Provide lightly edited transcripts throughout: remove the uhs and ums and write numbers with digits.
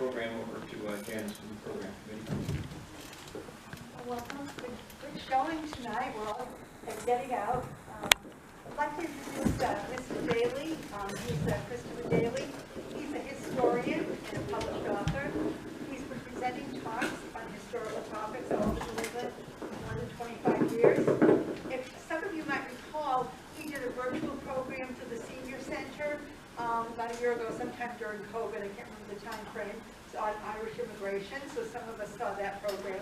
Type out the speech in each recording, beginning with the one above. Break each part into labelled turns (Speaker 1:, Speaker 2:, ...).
Speaker 1: program over to Janice from the program committee.
Speaker 2: Welcome. Good showing tonight. We're all getting out. I'd like to introduce Mr. Daly. He's Christopher Daly. He's a historian and a published author. He's been presenting talks on historical topics all over the world for more than 25 years. If some of you might recall, he did a virtual program to the Senior Center about a year ago, sometime during COVID. I can't remember the time frame. It's on Irish immigration, so some of us saw that program.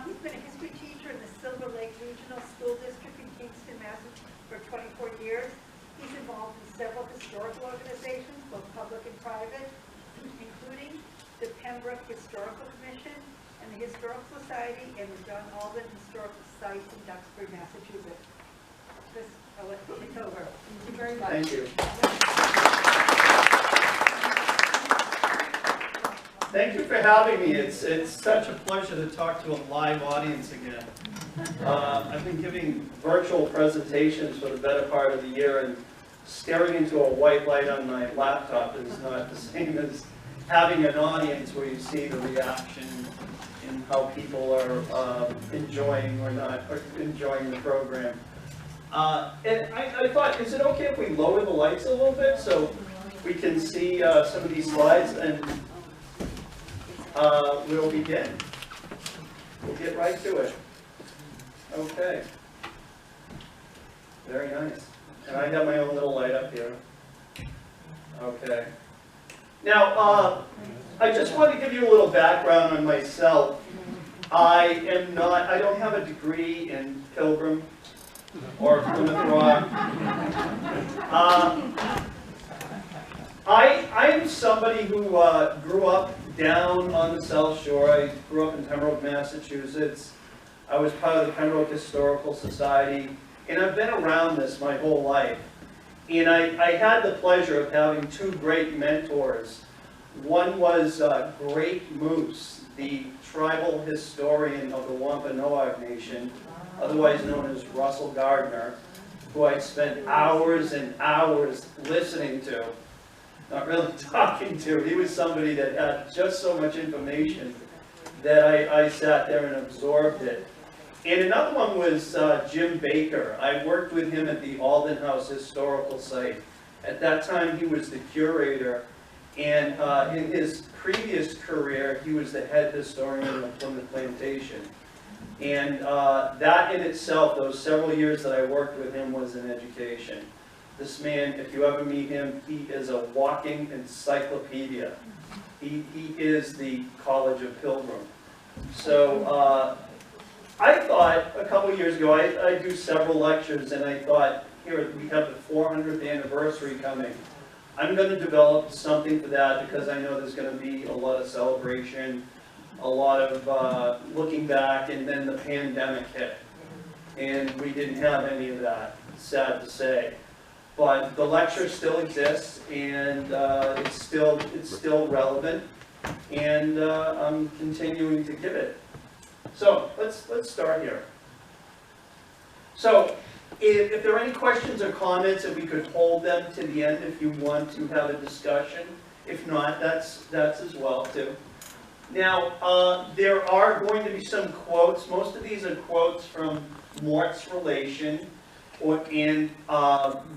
Speaker 2: He's been a history teacher in the Silver Lake Regional School District in Kingston, Massachusetts for 24 years. He's involved in several historical organizations, both public and private, including the Pembroke Historical Commission and the Historical Society and the John Alden Historical Site in Duxbury, Massachusetts. Chris, I'll let you take over. Thank you very much.
Speaker 3: Thank you. Thank you for having me. It's such a pleasure to talk to a live audience again. I've been giving virtual presentations for the better part of the year, and staring into a white light on my laptop is not the same as having an audience where you see the reaction and how people are enjoying or not enjoying the program. And I thought, is it okay if we lower the lights a little bit so we can see some of these slides? And we'll begin. We'll get right to it. Okay. Very nice. And I have my own little light up here. Okay. Now, I just want to give you a little background on myself. I don't have a degree in Pilgrim or Plymouth Rock. I am somebody who grew up down on the South Shore. I grew up in Pembroke, Massachusetts. I was part of the Pembroke Historical Society, and I've been around this my whole life. And I had the pleasure of having two great mentors. One was Great Moose, the tribal historian of the Wampanoag Nation, otherwise known as Russell Gardner, who I spent hours and hours listening to. Not really talking to. He was somebody that had just so much information that I sat there and absorbed it. And another one was Jim Baker. I worked with him at the Alden House Historical Site. At that time, he was the curator, and in his previous career, he was the head historian of Plymouth Plantation. And that in itself, those several years that I worked with him, was an education. This man, if you ever meet him, he is a walking encyclopedia. He is the College of Pilgrim. So I thought a couple years ago, I do several lectures, and I thought, here, we have the 400th anniversary coming. I'm going to develop something for that because I know there's going to be a lot of celebration, a lot of looking back, and then the pandemic hit. And we didn't have any of that, sad to say. But the lecture still exists, and it's still relevant, and I'm continuing to give it. So let's start here. So if there are any questions or comments, if we could hold them to the end if you want to have a discussion. If not, that's as well too. Now there are going to be some quotes. Most of these are quotes from Mort's Relation and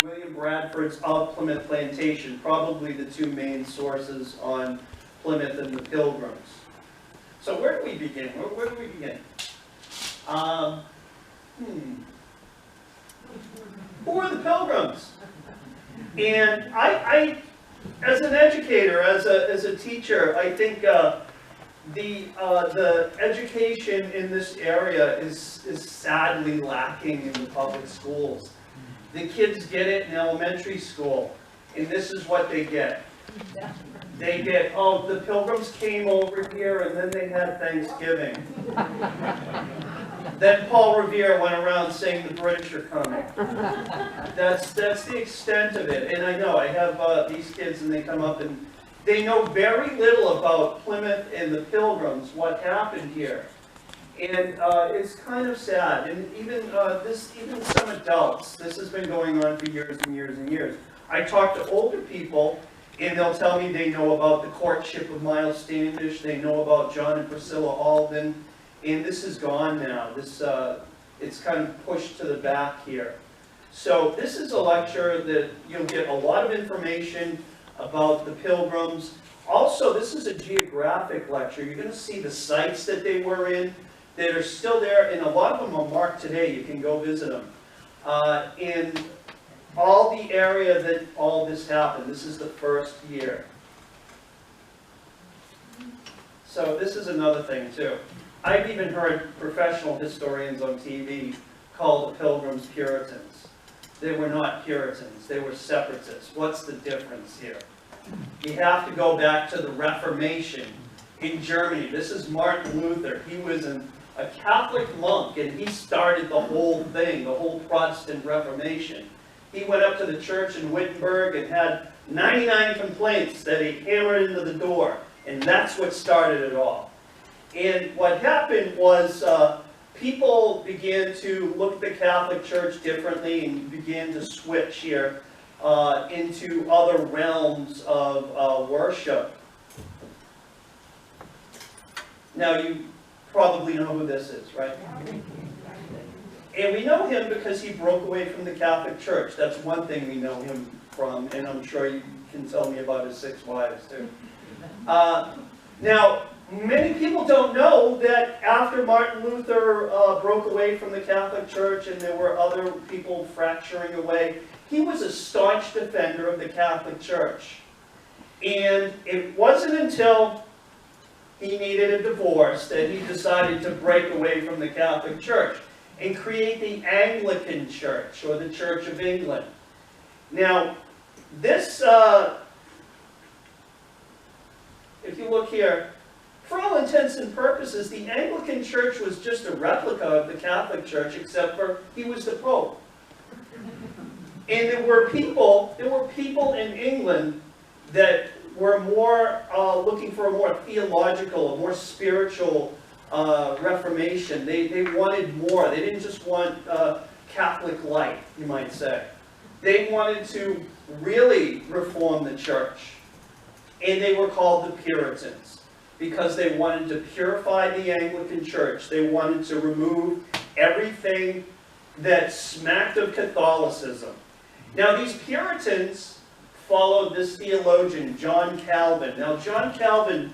Speaker 3: William Bradford's Of Plymouth Plantation, probably the two main sources on Plymouth and the Pilgrims. So where do we begin? Where do we begin? Who are the Pilgrims? And I as an educator, as a teacher, I think the education in this area is sadly lacking in the public schools. The kids get it in elementary school, and this is what they get. They get, oh, the Pilgrims came over here, and then they had Thanksgiving. Then Paul Revere went around saying the British are coming. That's the extent of it. And I know, I have these kids, and they come up, and they know very little about Plymouth and the Pilgrims, what happened here. And it's kind of sad. And even some adults, this has been going on for years and years and years. I talk to older people, And they'll tell me they know about the courtship of Miles Standish, they know about John and Priscilla Alden, and this is gone now. This, it's kind of pushed to the back here. So this is a lecture that you'll get a lot of information about the Pilgrims. Also, this is a geographic lecture. You're going to see the sites that they were in that are still there, and a lot of them are marked today. You can go visit them. In all the area that all this happened, this is the first year. So this is another thing too. I've even heard professional historians on TV call the Pilgrims Puritans. They were not Puritans, they were separatists. What's the difference here? You have to go back to the Reformation in Germany. This is Martin Luther. He was a Catholic monk, and he started the whole thing, the whole Protestant Reformation. He went up to the church in Wittenberg and had 99 complaints that he hammered into the door, and that's what started it all. And what happened was people began to look at the Catholic Church differently and began to switch here into other realms of worship. Now you probably know who this is, right? And we know him because he broke away from the Catholic Church. That's one thing we know him from, and I'm sure you can tell me about his 6 wives too. Now, many people don't know that after Martin Luther broke away from the Catholic Church and there were other people fracturing away, he was a staunch defender of the Catholic Church. And it wasn't until he needed a divorce that he decided to break away from the Catholic Church and create the Anglican Church, or the Church of England. Now, this, if you look here, for all intents and purposes, the Anglican Church was just a replica of the Catholic Church, except for he was the Pope. And there were people in England that were more looking for a more theological, a more spiritual Reformation. They wanted more. They didn't just want Catholic light, you might say. They wanted to really reform the church. And they were called the Puritans because they wanted to purify the Anglican Church. They wanted to remove everything that smacked of Catholicism. Now these Puritans followed this theologian, John Calvin. Now John Calvin,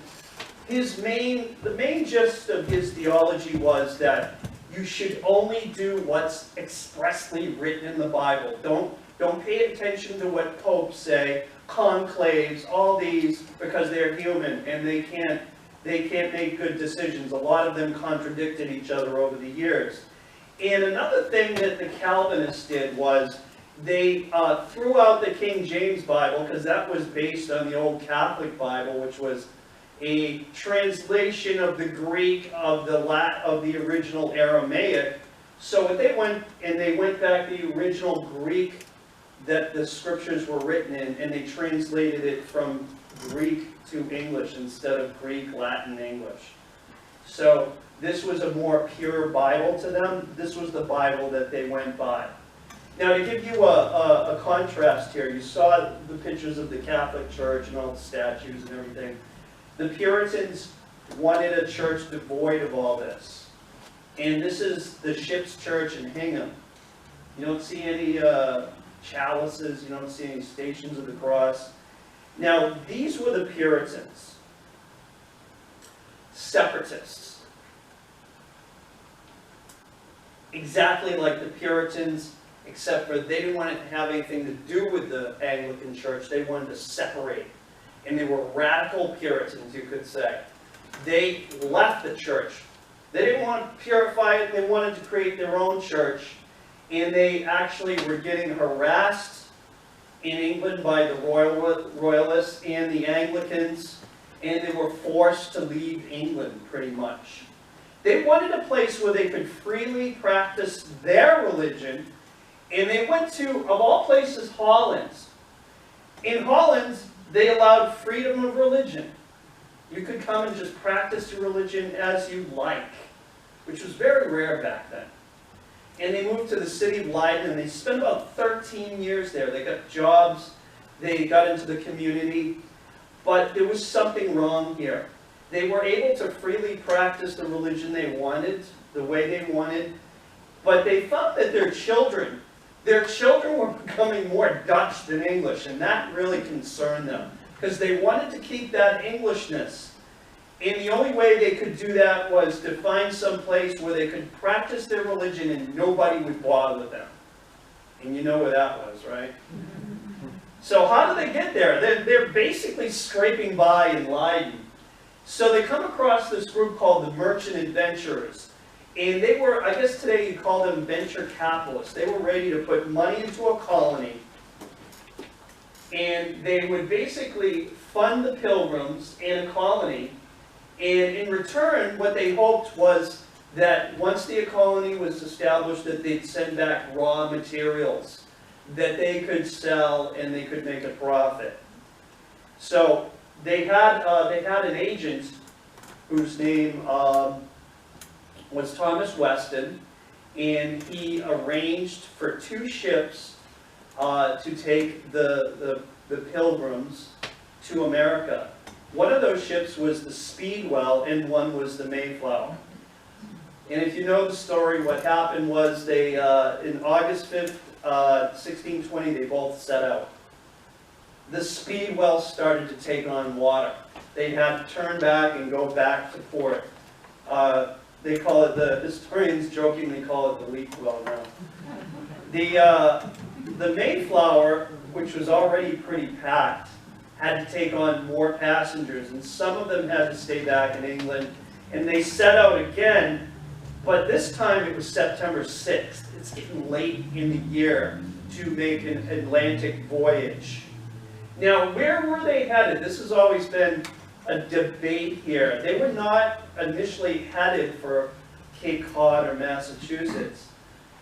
Speaker 3: the main gist of his theology was that you should only do what's expressly written in the Bible. Don't pay attention to what popes say, conclaves, all these, because they're human and they can't make good decisions. A lot of them contradicted each other over the years. And another thing that the Calvinists did was they threw out the King James Bible, because that was based on the old Catholic Bible, which was a translation of the Greek of the original Aramaic. So they went back to the original Greek that the scriptures were written in, and they translated it from Greek to English instead of Greek, Latin, English. So this was a more pure Bible to them. This was the Bible that they went by. Now, to give you a contrast here, you saw the pictures of the Catholic Church and all the statues and everything. The Puritans wanted a church devoid of all this. And this is the Ship's Church in Hingham. You don't see any chalices, you don't see any Stations of the Cross. Now, these were the Puritans. Separatists. Exactly like the Puritans, except for they didn't want to have anything to do with the Anglican Church. They wanted to separate. And they were radical Puritans, you could say. They left the church. They didn't want to purify it. They wanted to create their own church. And they actually were getting harassed in England by the Royalists and the Anglicans. And they were forced to leave England, pretty much. They wanted a place where they could freely practice their religion. And they went to, of all places, Holland. In Holland, they allowed freedom of religion. You could come and just practice your religion as you like, which was very rare back then. And they moved to the city of Leiden, and they spent about 13 years there. They got jobs. They got into the community, but there was something wrong here. They were able to freely practice the religion they wanted, the way they wanted, but they found that their children were becoming more Dutch than English, and that really concerned them, because they wanted to keep that Englishness. And the only way they could do that was to find some place where they could practice their religion and nobody would bother them. And you know where that was, right? So how do they get there? They're basically scraping by in Leiden. So they come across this group called the Merchant Adventurers. And they were, I guess today you call them venture capitalists. They were ready to put money into a colony. And they would basically fund the pilgrims and a colony. And in return, what they hoped was that once the colony was established, that they'd send back raw materials that they could sell and they could make a profit. So they had an agent whose name was Thomas Weston, and he arranged for 2 ships to take the pilgrims to America. One of those ships was the Speedwell, and one was the Mayflower. And if you know the story, what happened was they, in August 5th, 1620, they both set out. The Speedwell started to take on water. They had to turn back and go back to port. They call it, the historians jokingly call it the leak well now. The Mayflower, which was already pretty packed, had to take on more passengers, and some of them had to stay back in England, and they set out again, but this time it was September 6th. It's getting late in the year to make an Atlantic voyage. Now, where were they headed? This has always been a debate here. They were not initially headed for Cape Cod or Massachusetts.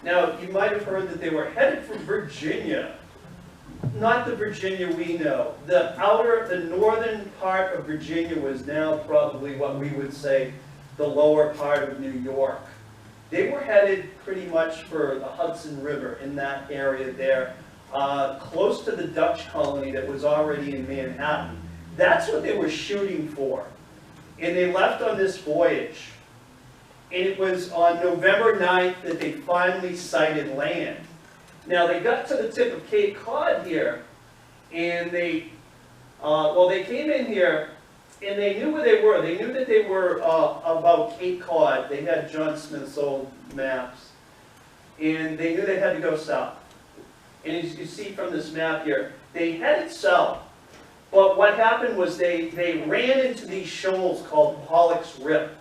Speaker 3: Now, you might have heard that they were headed for Virginia. Not the Virginia we know. The northern part of Virginia was now probably what we would say the lower part of New York. They were headed pretty much for the Hudson River in that area there, close to the Dutch colony that was already in Manhattan. That's what they were shooting for. And they left on this voyage. And it was on November 9th that they finally sighted land. Now, they got to the tip of Cape Cod here, and they came in here, and they knew where they were. They knew that they were about Cape Cod. They had John Smith's old maps, and they knew they had to go south. And as you see from this map here, they headed south. But what happened was they ran into these shoals called Pollock's Rip.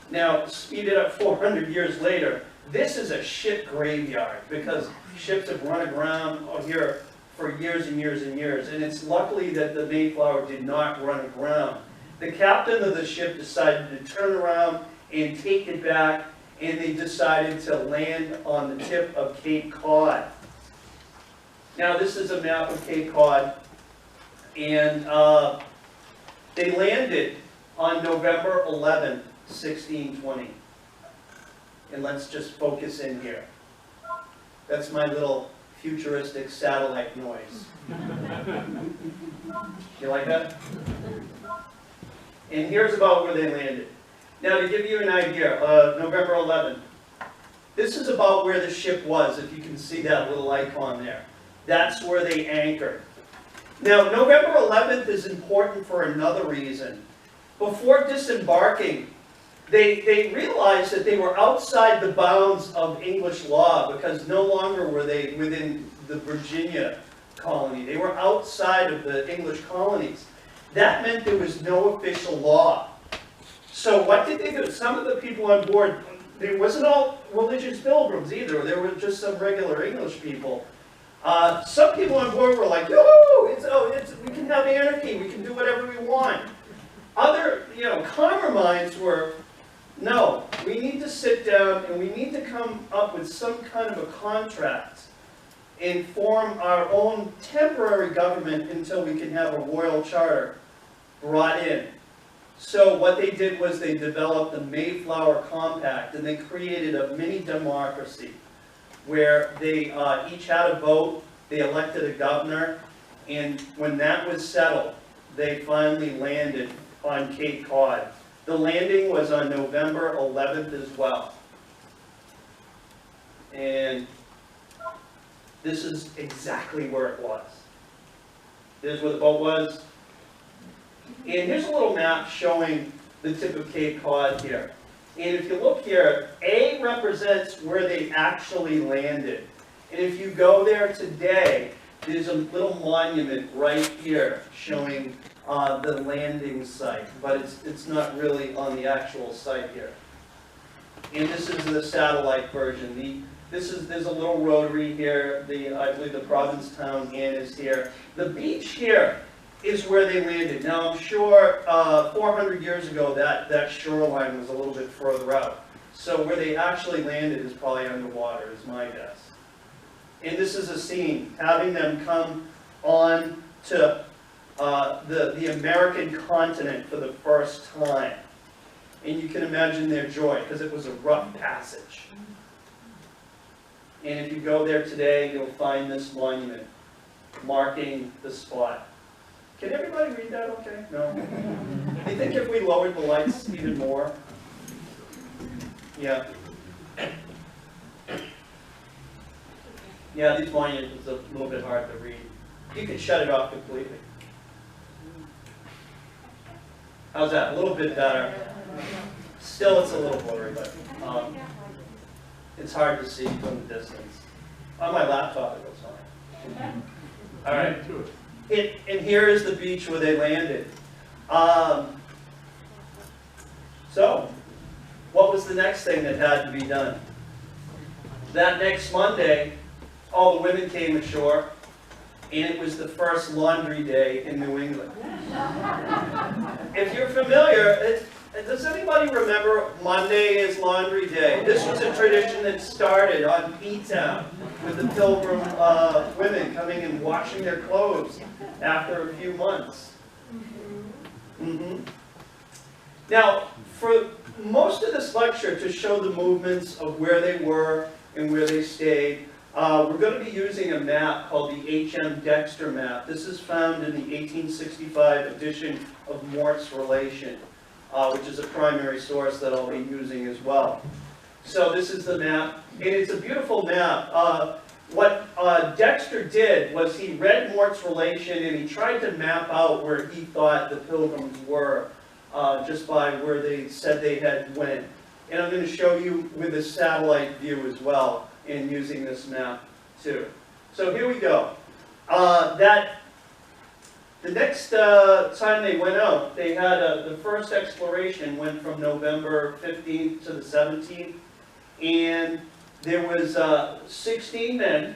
Speaker 3: Now, speed it up 400 years later, this is a ship graveyard because ships have run aground here for years and years and years. And it's luckily that the Mayflower did not run aground. The captain of the ship decided to turn around and take it back, and they decided to land on the tip of Cape Cod. Now, this is a map of Cape Cod, and they landed on November 11, 1620. And let's just focus in here. That's my little futuristic satellite noise. You like that? And here's about where they landed. Now, to give you an idea, November 11th, this is about where the ship was, if you can see that little icon there. That's where they anchored. Now, November 11th is important for another reason. Before disembarking, they realized that they were outside the bounds of English law because no longer were they within the Virginia colony. They were outside of the English colonies. That meant there was no official law. So what did they do? Some of the people on board, it wasn't all religious pilgrims either. There were just some regular English people. Some people on board were like, we can have anarchy. We can do whatever we want. Other, calmer minds were, no, we need to sit down and we need to come up with some kind of a contract and form our own temporary government until we can have a royal charter brought in. So what they did was they developed the Mayflower Compact, and they created a mini democracy where they each had a vote, they elected a governor, And when that was settled, they finally landed on Cape Cod. The landing was on November 11th as well. And this is exactly where it was. There's where the boat was. And here's a little map showing the tip of Cape Cod here. And if you look here, A represents where they actually landed. And if you go there today, there's a little monument right here showing the landing site, but it's not really on the actual site here. And this is the satellite version. There's a little rotary here. I believe the Provincetown Inn is here. The beach here is where they landed. Now I'm sure 400 years ago that shoreline was a little bit further out. So where they actually landed is probably underwater, is my guess. And this is a scene, having them come on to the American continent for the first time. And you can imagine their joy, because it was a rough passage. And if you go there today, you'll find this monument marking the spot. Can everybody read that okay? No? Do you think if we lowered the lights even more? Yeah. Yeah, these monuments are a little bit hard to read. You could shut it off completely. How's that? A little bit better. Still, it's a little blurry, but it's hard to see from the distance. On my laptop, it looks fine. All right. And here is the beach where they landed. So, what was the next thing that had to be done? That next Monday, all the women came ashore, and it was the first laundry day in New England. If you're familiar, does anybody remember Monday is Laundry Day? This was a tradition that started on P-Town with the Pilgrim women coming and washing their clothes after a few months. Now, for most of this lecture, to show the movements of where they were and where they stayed, we're going to be using a map called the H.M. Dexter Map. This is found in the 1865 edition of Mort's Relation, which is a primary source that I'll be using as well. So this is the map, and it's a beautiful map. What Dexter did was he read Mort's Relation, and he tried to map out where he thought the Pilgrims were, just by where they said they had went. And I'm going to show you with a satellite view as well, in using this map too. So here we go. The next time they went out, they had the first exploration went from November 15th to the 17th, and there was 16 men,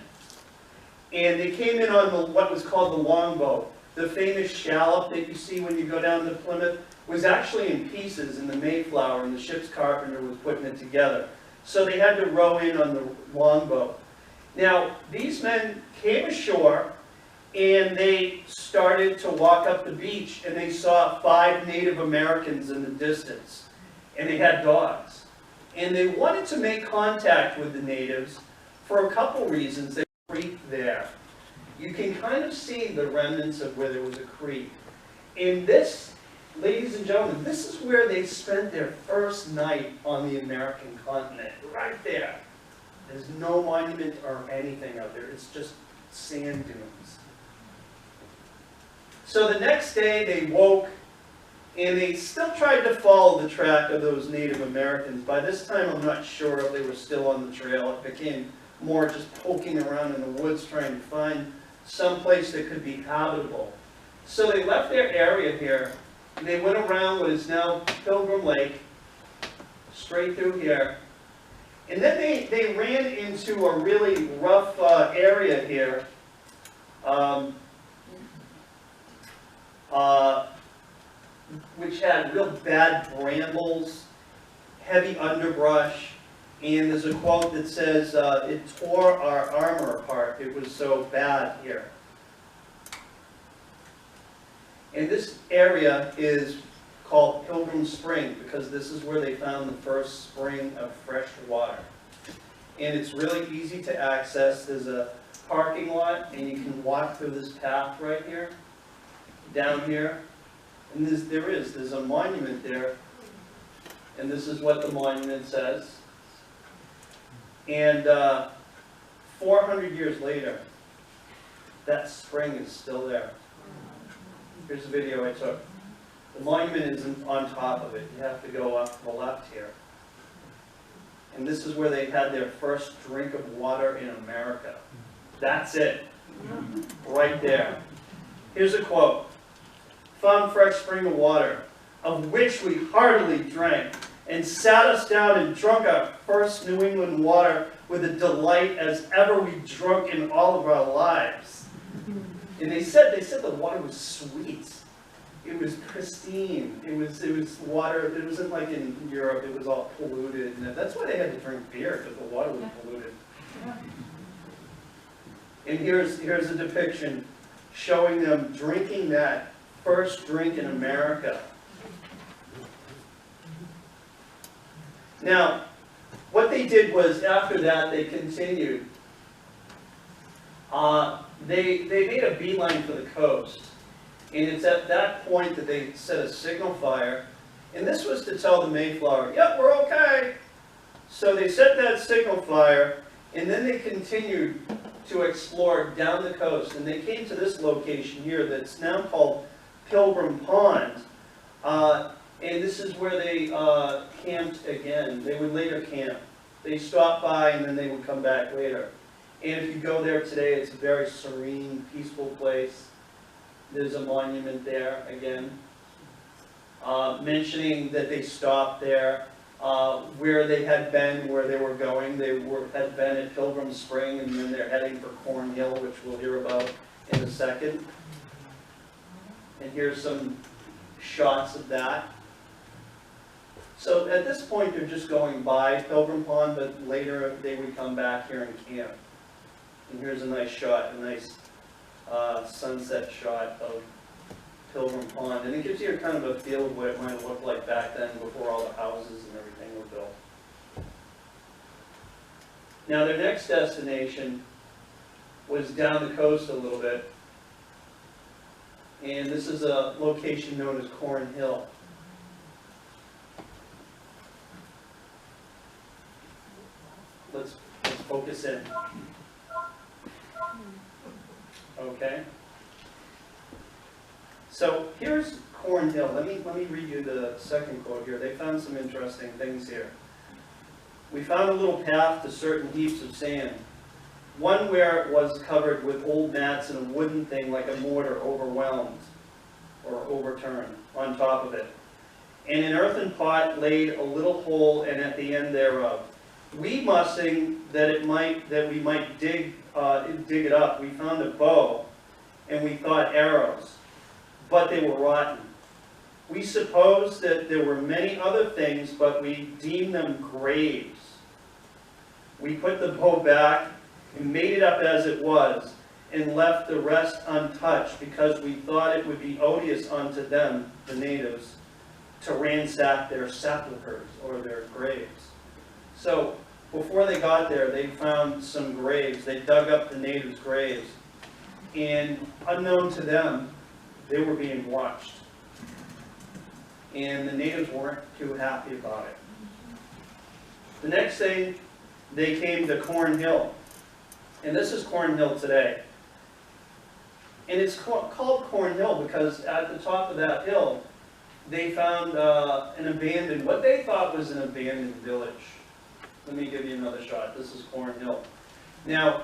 Speaker 3: and they came in on what was called the longboat. The famous shallop that you see when you go down to Plymouth was actually in pieces in the Mayflower, and the ship's carpenter was putting it together. So they had to row in on the longboat. Now, these men came ashore, and they started to walk up the beach, and they saw 5 Native Americans in the distance, and they had dogs. And they wanted to make contact with the natives for a couple reasons. There's a creek there. You can kind of see the remnants of where there was a creek. And this, ladies and gentlemen, this is where they spent their first night on the American continent, right there. There's no monument or anything out there. It's just sand dunes. So the next day they woke, and they still tried to follow the track of those Native Americans. By this time, I'm not sure if they were still on the trail. It became more just poking around in the woods trying to find some place that could be habitable. So they left their area here, and they went around what is now Pilgrim Lake, straight through here. And then they ran into a really rough area here. Which had real bad brambles, heavy underbrush, and there's a quote that says, it tore our armor apart, it was so bad here. And this area is called Pilgrim Spring, because this is where they found the first spring of fresh water. And it's really easy to access. There's a parking lot, and you can walk through this path right here, down here. And there's a monument there, and this is what the monument says. And 400 years later, that spring is still there. Here's a video I took. The monument isn't on top of it. You have to go up to the left here. And this is where they had their first drink of water in America. That's it. Right there. Here's a quote. "Found fresh spring of water, of which we heartily drank, and sat us down and drunk our first New England water with a delight as ever we drunk in all of our lives." And they said the water was sweet. It was pristine. It was water. It wasn't like in Europe. It was all polluted. And that's why they had to drink beer, because the water was polluted. And here's a depiction showing them drinking that first drink in America. Now, what they did was, after that, they continued. They made a beeline for the coast. And it's at that point that they set a signal fire. And this was to tell the Mayflower, yep, we're okay. So they set that signal fire, and then they continued to explore down the coast. And they came to this location here that's now called Pilgrim Pond. And this is where they camped again. They would later camp. They stopped by, and then they would come back later. And if you go there today, it's a very serene, peaceful place. There's a monument there, again, mentioning that they stopped there, where they had been, where they were going. They had been at Pilgrim Spring, and then they're heading for Cornhill, which we'll hear about in a second. And here's some shots of that. So at this point, they're just going by Pilgrim Pond, but later they would come back here and camp. And here's a nice shot, a nice sunset shot of Pilgrim Pond. And it gives you kind of a feel of what it might have looked like back then, before all the houses and everything were built. Now their next destination was down the coast a little bit. And this is a location known as Cornhill. Let's focus in. Okay. So here's Cornhill. Let me read you the second quote here. They found some interesting things here. "We found a little path to certain heaps of sand. One where it was covered with old mats and a wooden thing like a mortar overwhelmed or overturned on top of it. And an earthen pot laid a little hole and at the end thereof. We mussing that we might dig it up, we found a bow, and we thought arrows, but they were rotten. We supposed that there were many other things, but we deemed them graves. We put the bow back and made it up as it was, and left the rest untouched, because we thought it would be odious unto them, the natives, to ransack their sepulchres, or their graves." So, before they got there, they found some graves. They dug up the natives' graves. And unknown to them, they were being watched. And the natives weren't too happy about it. The next thing, they came to Cornhill. And this is Cornhill today. And it's called Cornhill because at the top of that hill, they found what they thought was an abandoned village. Let me give you another shot. This is Cornhill. Now,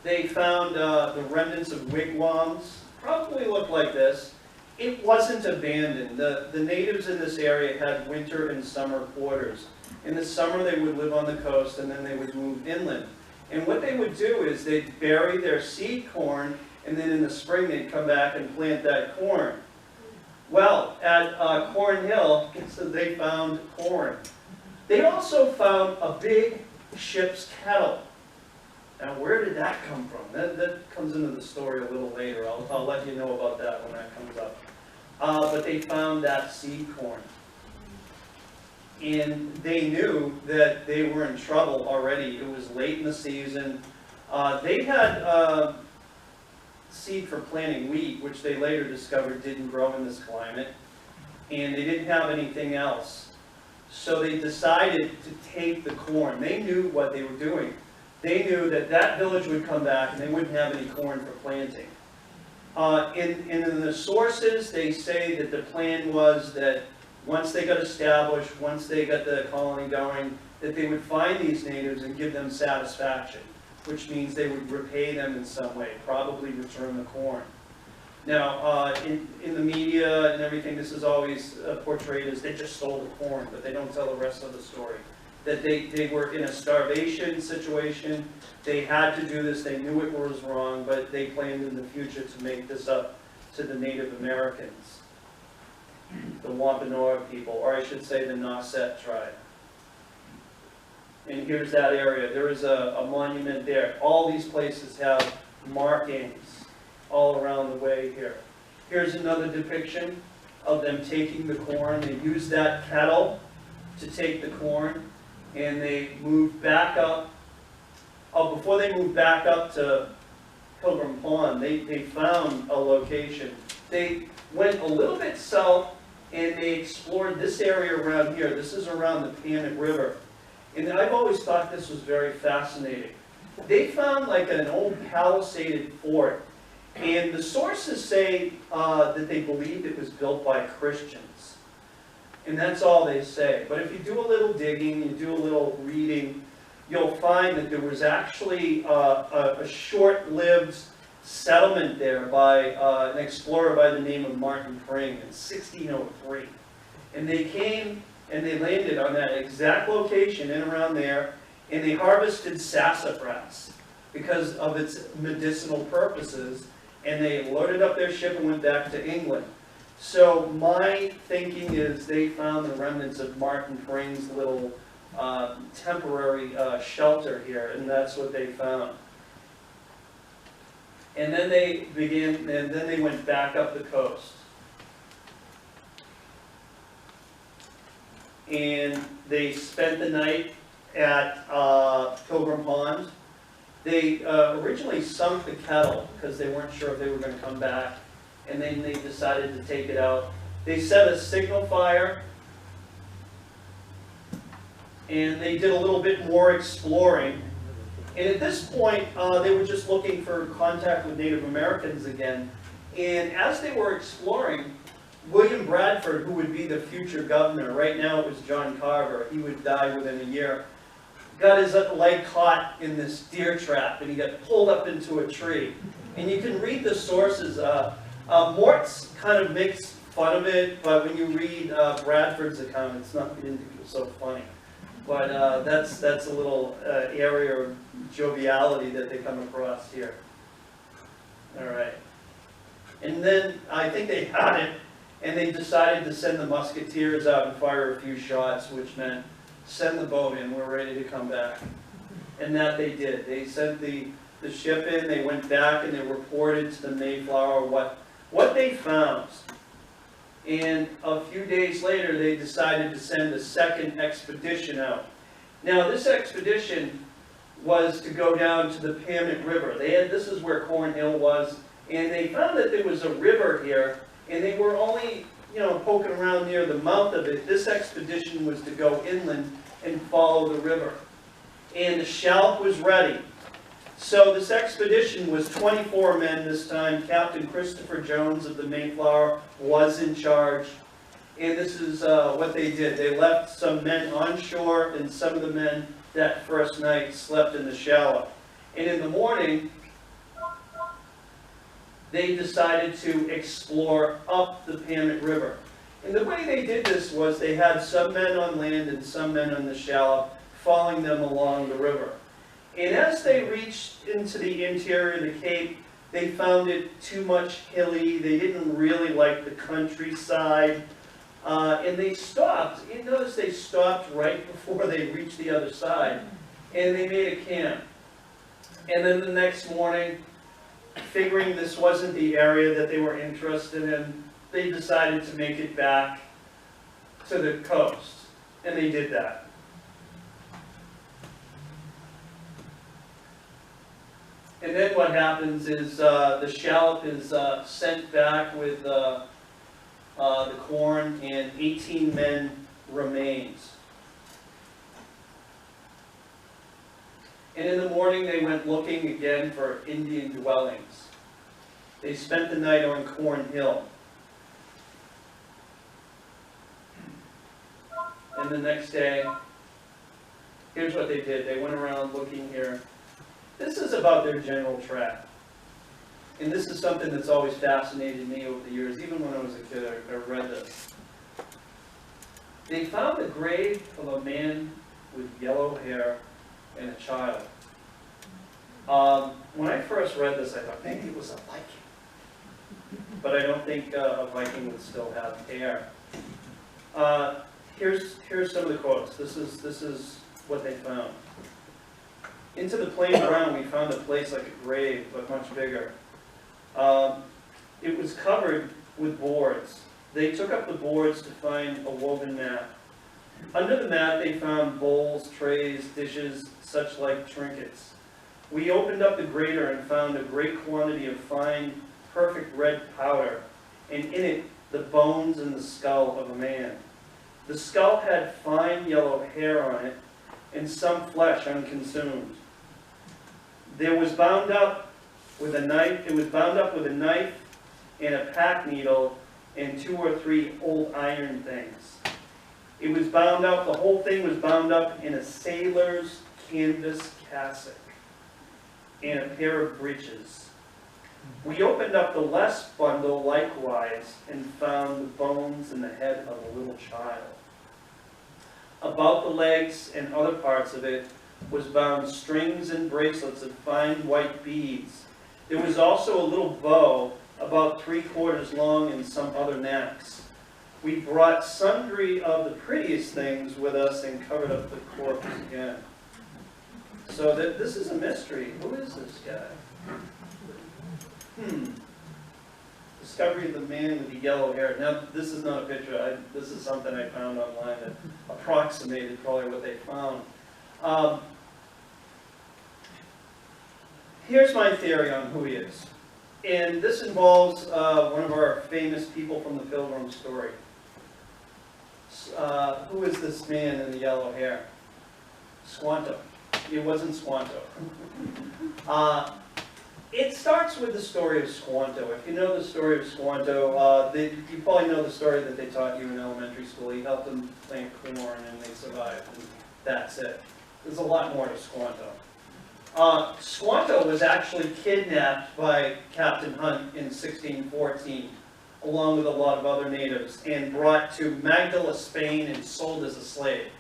Speaker 3: they found the remnants of wigwams. Probably looked like this. It wasn't abandoned. The natives in this area had winter and summer quarters. In the summer, they would live on the coast, and then they would move inland. And what they would do is they'd bury their seed corn, and then in the spring, they'd come back and plant that corn. Well, at Cornhill, so they found corn. They also found a big ship's kettle. Now, where did that come from? That comes into the story a little later. I'll let you know about that when that comes up. But they found that seed corn. And they knew that they were in trouble already. It was late in the season. They had seed for planting wheat, which they later discovered didn't grow in this climate, and they didn't have anything else. So they decided to take the corn. They knew what they were doing. They knew that that village would come back and they wouldn't have any corn for planting. In the sources, they say that the plan was that once they got established, once they got the colony going, that they would find these natives and give them satisfaction, which means they would repay them in some way, probably return the corn. Now, in the media and everything, this is always portrayed as they just stole the corn, but they don't tell the rest of the story. That they were in a starvation situation, they had to do this, they knew it was wrong, but they planned in the future to make this up to the Native Americans, the Wampanoag people, or I should say the Nauset tribe. And here's that area. There is a monument there. All these places have markings all around the way here. Here's another depiction of them taking the corn. They used that kettle to take the corn, and they moved back up. Oh, before they moved back up to Pilgrim Pond, they found a location. They went a little bit south, and they explored this area around here. This is around the Panic River. And I've always thought this was very fascinating. They found like an old palisaded fort. And the sources say that they believed it was built by Christians. And that's all they say. But if you do a little digging, you do a little reading, you'll find that there was actually a short-lived settlement there by an explorer by the name of Martin Pring in 1603. And they came and they landed on that exact location in around there, and they harvested sassafras because of its medicinal purposes, and they loaded up their ship and went back to England. So my thinking is they found the remnants of Martin Pring's little temporary shelter here, and that's what they found. And then they went back up the coast. And they spent the night at Pilgrim Pond. They originally sunk the kettle because they weren't sure if they were going to come back, and then they decided to take it out. They set a signal fire, and they did a little bit more exploring. And at this point, they were just looking for contact with Native Americans again. And as they were exploring, William Bradford, who would be the future governor, right now it was John Carver, he would die within a year, got his leg caught in this deer trap, and he got pulled up into a tree. And you can read the sources. Mort's kind of makes fun of it, but when you read Bradford's account, it's not so funny. But that's a little area of joviality that they come across here. All right. And then I think they had it, and they decided to send the musketeers out and fire a few shots, which meant send the boat in, we're ready to come back. And that they did. They sent the ship in, they went back, and they reported to the Mayflower what they found. And a few days later, they decided to send a second expedition out. Now, this expedition was to go down to the Panic River. This is where Cornhill was, and they found that there was a river here, and they were only, poking around near the mouth of it. This expedition was to go inland and follow the river. And the shallop was ready. So this expedition was 24 men this time. Captain Christopher Jones of the Mayflower was in charge. And this is what they did. They left some men on shore, and some of the men that first night slept in the shallop. And in the morning, they decided to explore up the Panic River. And the way they did this was they had some men on land and some men on the shallop following them along the river. And as they reached into the interior of the Cape, they found it too much hilly. They didn't really like the countryside. And they stopped. You notice they stopped right before they reached the other side. And they made a camp. And then the next morning, figuring this wasn't the area that they were interested in, they decided to make it back to the coast. And they did that. And then what happens is the shallop is sent back with the corn, and 18 men remains. And in the morning they went looking again for Indian dwellings. They spent the night on Corn Hill. And the next day, here's what they did. They went around looking here. This is about their general track. And this is something that's always fascinated me over the years. Even when I was a kid, I read this. They found the grave of a man with yellow hair and a child. When I first read this, I thought maybe it was a Viking. But I don't think a Viking would still have hair. Here's some of the quotes. This is what they found. Into the plain ground we found a place like a grave, but much bigger. It was covered with boards. They took up the boards to find a woven mat. Under the mat they found bowls, trays, dishes, such like trinkets. We opened up the grater and found a great quantity of fine, perfect red powder, and in it the bones and the skull of a man. The skull had fine yellow hair on it, and some flesh unconsumed. There was bound up with a knife. It was bound up with a knife and a pack needle and 2 or 3 old iron things. It was bound up. The whole thing was bound up in a sailor's canvas cassock and a pair of breeches. We opened up the left bundle likewise and found the bones and the head of a little child. About the legs and other parts of it was bound strings and bracelets of fine white beads. There was also a little bow about 3/4 long and some other knacks. We brought sundry of the prettiest things with us and covered up the corpse again. So this is a mystery. Who is this guy? Discovery of the man with the yellow hair. Now, this is not a picture. This is something I found online that approximated probably what they found. Here's my theory on who he is. And this involves one of our famous people from the Pilgrim story. Who is this man in the yellow hair? Squanto. It wasn't Squanto. It starts with the story of Squanto. If you know the story of Squanto, you probably know the story that they taught you in elementary school. He helped them plant corn and they survived, and that's it. There's a lot more to Squanto. Squanto was actually kidnapped by Captain Hunt in 1614, along with a lot of other natives, and brought to Magdala, Spain, and sold as a slave.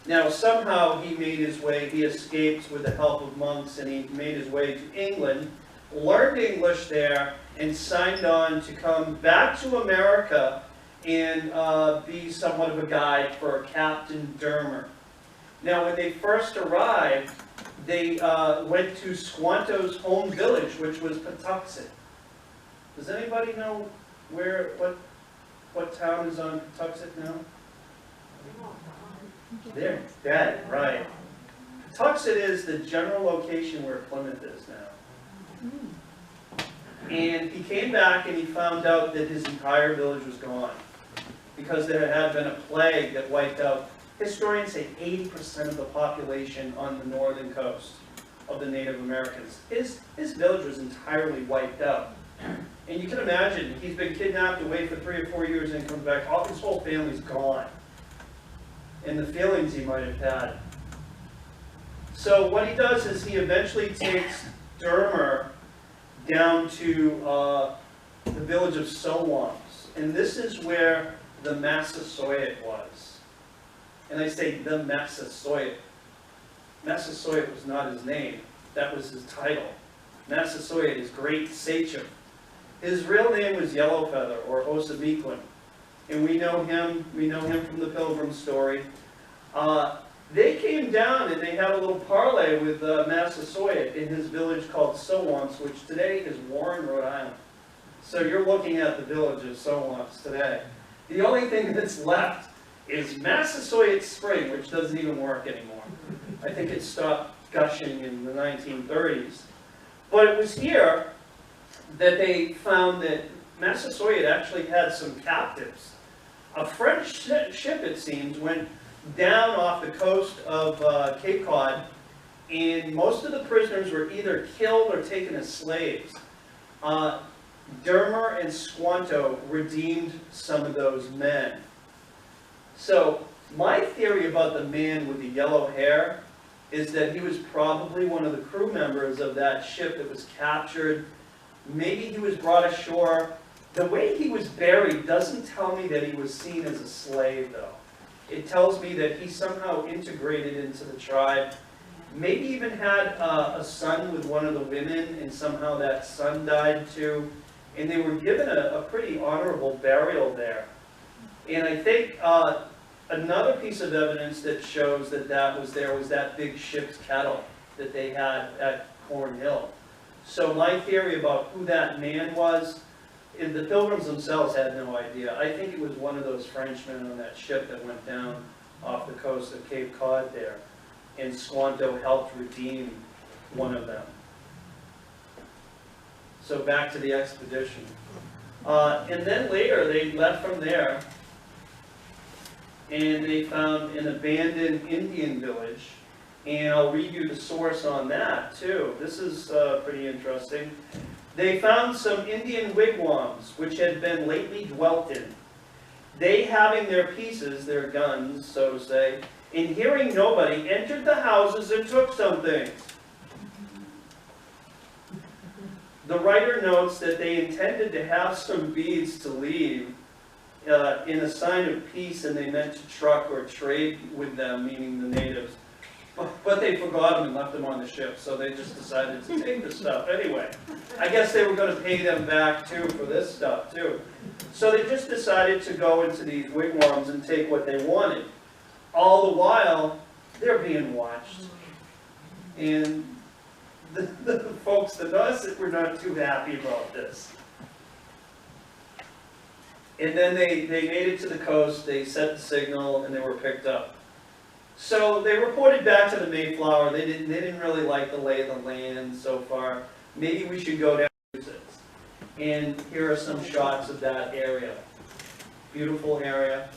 Speaker 3: Now, somehow he made his way, he escaped with the help of monks, and he made his way to England, learned English there, and signed on to come back to America and be somewhat of a guide for Captain Dermer. Now, when they first arrived, they went to Squanto's home village, which was Patuxet. Does anybody know what town is on Patuxet now? There, that, right. Patuxet is the general location where Plymouth is now. And he came back and he found out that his entire village was gone because there had been a plague that wiped out, historians say, 80% of the population on the northern coast of the Native Americans. His village was entirely wiped out. And you can imagine, he's been kidnapped away for 3 or 4 years and comes back, his whole family's gone. And the feelings he might have had. So what he does is he eventually takes Dermer down to the village of Sowams. And this is where the Massasoit was. And I say the Massasoit. Massasoit was not his name. That was his title. Massasoit is great sachem. His real name was Yellowfeather or Osabequin. And we know him from the Pilgrim story. They came down and they had a little parley with Massasoit in his village called Sowams, which today is Warren, Rhode Island. So you're looking at the village of Sowams today. The only thing that's left is Massasoit Spring, which doesn't even work anymore. I think it stopped gushing in the 1930s. But it was here that they found that Massasoit actually had some captives. A French ship, it seems, went down off the coast of Cape Cod, and most of the prisoners were either killed or taken as slaves. Dermer and Squanto redeemed some of those men. So my theory about the man with the yellow hair is that he was probably one of the crew members of that ship that was captured. Maybe he was brought ashore. The way he was buried doesn't tell me that he was seen as a slave, though. It tells me that he somehow integrated into the tribe, maybe even had a son with one of the women, and somehow that son died too. And they were given a pretty honorable burial there. And I think another piece of evidence that shows that that was there was that big ship's kettle that they had at Cornhill. So my theory about who that man was, the Pilgrims themselves had no idea. I think it was one of those Frenchmen on that ship that went down off the coast of Cape Cod there. And Squanto helped redeem one of them. So back to the expedition. And then later they left from there and they found an abandoned Indian village. And I'll read you the source on that too. This is pretty interesting. They found some Indian wigwams which had been lately dwelt in. They, having their pieces, their guns, so to say, and hearing nobody, entered the houses and took some things. The writer notes that they intended to have some beads to leave in a sign of peace, and they meant to truck or trade with them, meaning the natives. But they forgot them and left them on the ship, so they just decided to take the stuff anyway. I guess they were going to pay them back too for this stuff too. So they just decided to go into these wigwams and take what they wanted. All the while, they're being watched. And the folks that us were not too happy about this. And then they made it to the coast, they set the signal, and they were picked up. So they reported back to the Mayflower. They didn't really like the lay of the land so far. Maybe we should go down to Massachusetts. And here are some shots of that area. Beautiful area.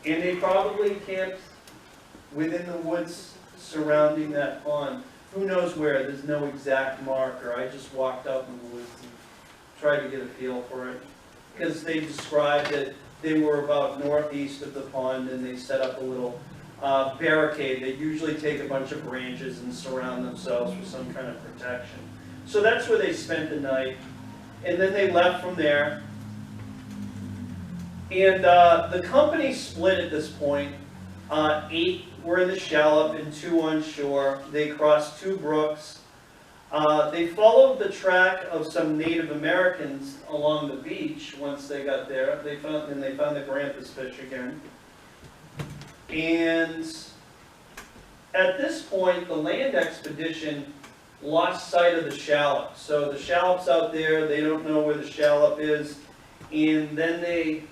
Speaker 3: And they probably camped within the woods surrounding that pond. Who knows where? There's no exact marker. I just walked out in the woods and tried to get a feel for it. Because they described that they were about northeast of the pond and they set up a little barricade. They usually take a bunch of branches and surround themselves for some kind of protection. So that's where they spent the night. And then they left from there. And the company split at this point. 8 were in the shallop and 2 on shore. They crossed 2 brooks. They followed the track of some Native Americans along the beach once they got there. They found the grampus fish again. And at this point, the land expedition lost sight of the shallop. So the shallop's out there, they don't know where the shallop is, and then they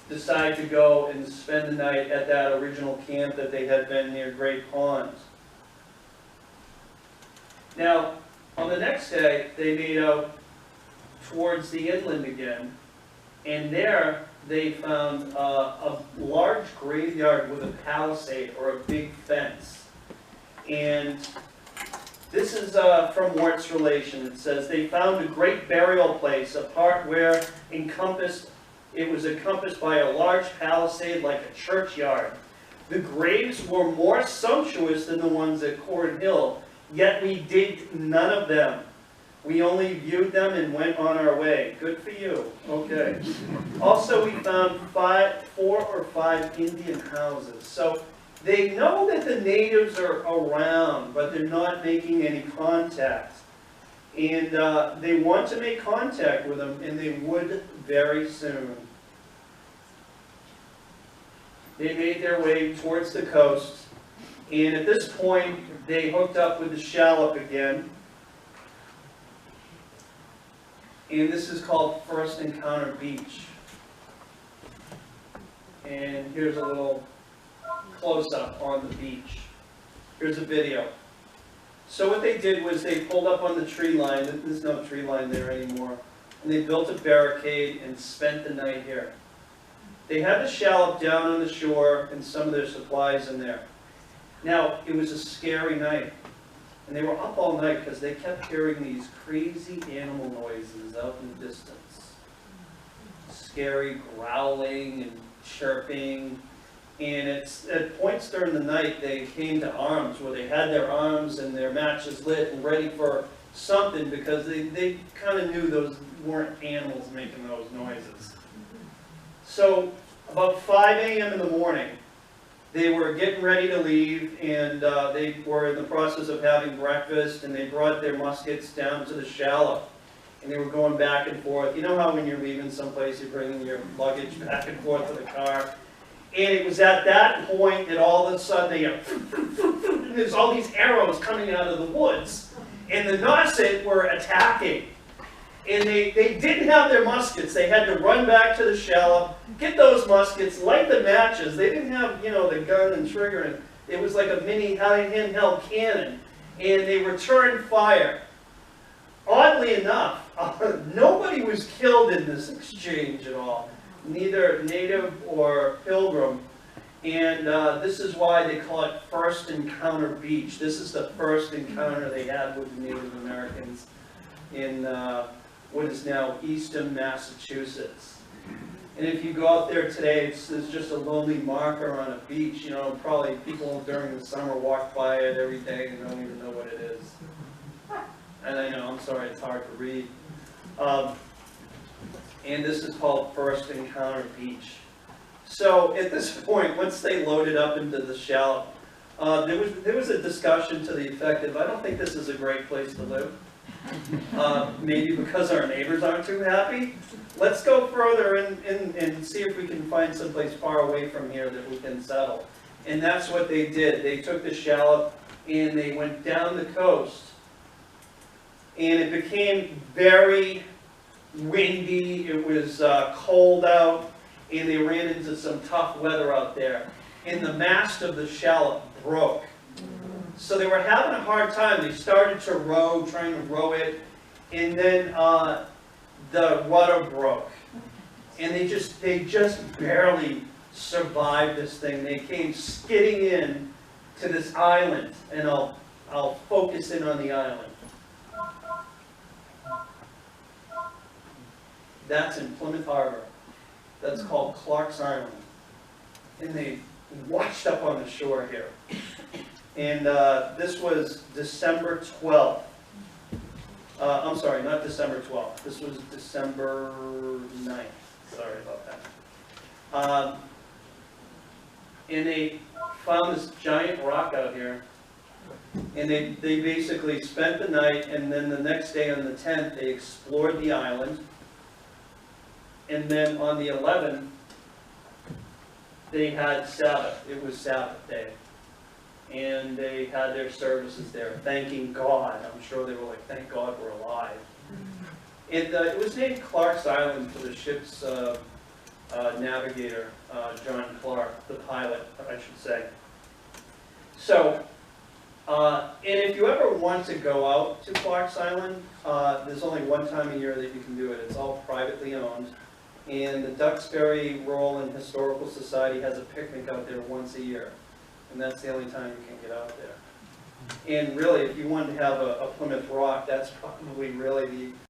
Speaker 3: decide to go and spend the night at that original camp that they had been near Great Pond. Now, on the next day, they made out towards the inland again, and there they found a large graveyard with a palisade or a big fence. And this is from Wart's relation. It says, they found a great burial place, a part where it was encompassed by a large palisade like a churchyard. The graves were more sumptuous than the ones at Cornhill, yet we digged none of them. We only viewed them and went on our way. Good for you. Okay. Also, we found 4 or 5 Indian houses. So they know that the natives are around, but they're not making any contact. And they want to make contact with them, and they would very soon. They made their way towards the coast, and at this point, they hooked up with the shallop again. And this is called First Encounter Beach. And here's a little close-up on the beach. Here's a video. So what they did was they pulled up on the tree line, there's no tree line there anymore, and they built a barricade and spent the night here. They had the shallop down on the shore and some of their supplies in there. Now, it was a scary night, and they were up all night because they kept hearing these crazy animal noises out in the distance. Scary growling and chirping, and it's at points during the night they came to arms, where they had their arms and their matches lit and ready for something, because they kind of knew those weren't animals making those noises. So about 5 a.m. in the morning, they were getting ready to leave, and they were in the process of having breakfast, and they brought their muskets down to the shallop, and they were going back and forth. You know how when you're leaving someplace, you're bringing your luggage back and forth to the car? And it was at that point that all of a sudden there's all these arrows coming out of the woods, and the Nauset were attacking. And they didn't have their muskets. They had to run back to the shallop, get those muskets, light the matches. They didn't have, you know, the gun and trigger. And it was like a mini handheld cannon. And they returned fire. Oddly enough, nobody was killed in this exchange at all. Neither native or pilgrim. And this is why they call it First Encounter Beach. This is the first encounter they had with the Native Americans in what is now eastern Massachusetts. And if you go out there today, it's just a lonely marker on a beach. You know, probably people during the summer walk by it every day and don't even know what it is. And I know, I'm sorry, it's hard to read. And this is called First Encounter Beach. So at this point, once they loaded up into the shallop, there was a discussion to the effect of, I don't think this is a great place to live. Maybe because our neighbors aren't too happy. Let's go further and see if we can find someplace far away from here that we can settle. And that's what they did. They took the shallop and they went down the coast. And it became very windy. It was cold out, and they ran into some tough weather out there. And the mast of the shallop broke. So they were having a hard time. They started to row, trying to row it, and then the rudder broke. And they just barely survived this thing. They came skidding in to this island, and I'll focus in on the island. That's in Plymouth Harbor. That's called Clark's Island. And they washed up on the shore here. And this was December 12th. I'm sorry, not December 12th. This was December 9th. Sorry about that. And they found this giant rock out here. And they basically spent the night, and then the next day on the 10th, they explored the island. And then on the 11th, they had Sabbath. It was Sabbath day. And they had their services there, thanking God. I'm sure they were like, thank God we're alive. And it was named Clark's Island for the ship's navigator, John Clark, the pilot, I should say. So, and if you ever want to go out to Clark's Island, there's only one time a year that you can do it. It's all privately owned. And the Duxbury Rural and Historical Society has a picnic out there once a year. And that's the only time you can get out there. And really, if you wanted to have a Plymouth Rock, that's probably really the